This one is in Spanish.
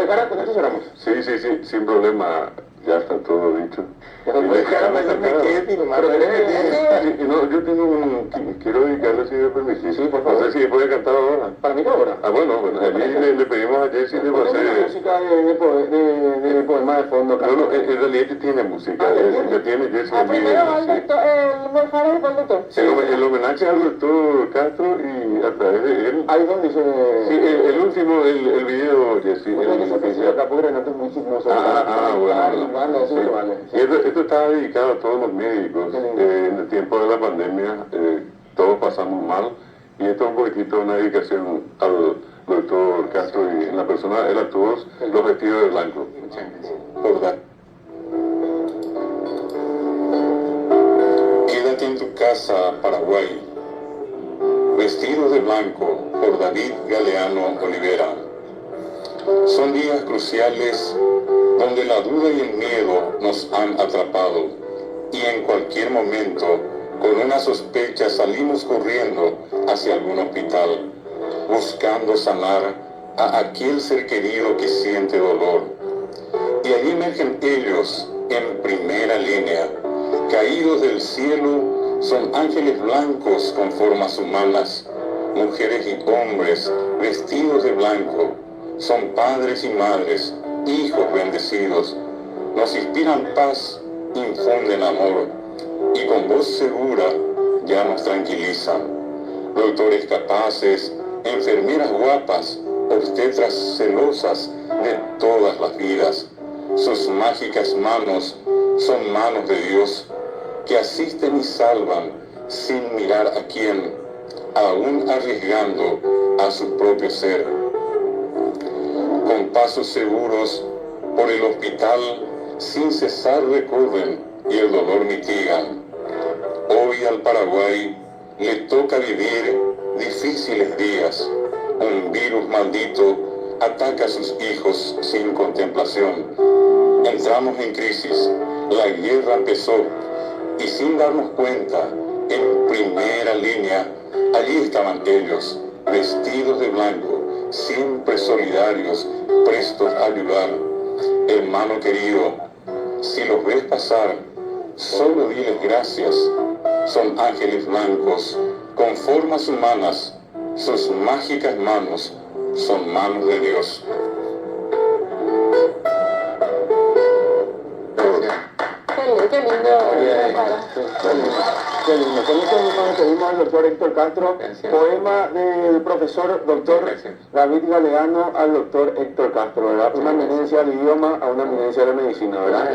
prepara, con esto cerramos. Sí, sin problema. Ya está todo dicho. Pero no, yo tengo quiero dedicarle, si me permitís. Sí, por favor. No sé si puede cantar ahora. Para mí ahora. Ah, bueno, allí le pedimos a Jessy de hacer... música de poema de fondo. No, en realidad ya tiene música. Ya tiene Jessy. Primero va el Morfaro del doctor. El homenaje al doctor Castro y a través de él. Ahí donde dice... Sí, el último, el video, Jessy. Acá porque no es muy chismoso. Bueno. Vale, sí. Y esto está dedicado a todos los médicos. En el tiempo de la pandemia, todos pasamos mal. Y esto es un poquitito una dedicación al doctor Castro y en la persona, él a todos los vestidos de blanco. ¿Verdad? Quédate en tu casa, Paraguay. Vestidos de blanco, por David Galeano Olivera. Son días cruciales donde la duda y el miedo nos han atrapado y en cualquier momento, con una sospecha, salimos corriendo hacia algún hospital, buscando sanar a aquel ser querido que siente dolor. Y allí emergen ellos en primera línea, caídos del cielo, son ángeles blancos con formas humanas, mujeres y hombres vestidos de blanco, son padres y madres, hijos bendecidos, nos inspiran paz, infunden amor y con voz segura ya nos tranquilizan. Doctores capaces, enfermeras guapas, obstetras celosas de todas las vidas. Sus mágicas manos son manos de Dios que asisten y salvan sin mirar a quién, aún arriesgando a su propio ser. Con pasos seguros por el hospital, sin cesar recorren y el dolor mitigan. Hoy al Paraguay le toca vivir difíciles días. Un virus maldito ataca a sus hijos sin contemplación. Entramos en crisis, la guerra empezó y sin darnos cuenta, en primera línea, allí estaban ellos, vestidos de blanco, siempre solidarios, prestos a ayudar. Hermano querido, si los ves pasar, solo diles gracias. Son ángeles blancos, con formas humanas, sus mágicas manos son manos de Dios. Qué lindo. Con esto nos despedimos al doctor Héctor Castro. Poema del profesor doctor David Galeano al doctor Héctor Castro, ¿verdad? Una eminencia del idioma a una eminencia de la medicina, ¿verdad?